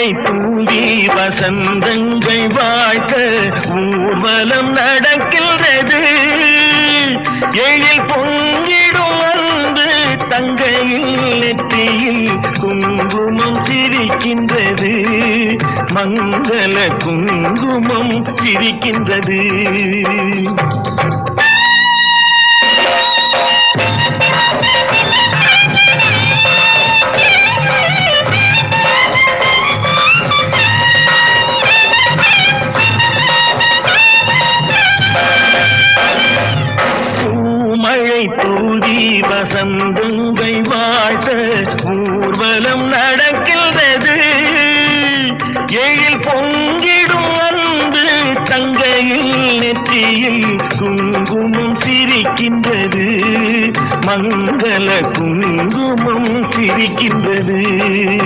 பூமழை தூவி வசந்தங்கள் வாழ்த்த ஊர்வலம் நடக்கின்றது. எழில் பொங்கிடும் அன்பு தங்கையில் நெற்றியில் குங்குமம் சிரிக்கின்றது. மங்கள குங்குமம் சிரிக்கின்றது. மழை தூவி வசந்தங்கள் வாழ்த்த ஊர்வலம் நடக்கின்றது. எழில் பொங்கிடும் அன்பு தங்கையில் நெற்றியில் குங்குமம் சிரிக்கின்றது. மங்கள குங்குமம் சிரிக்கின்றது.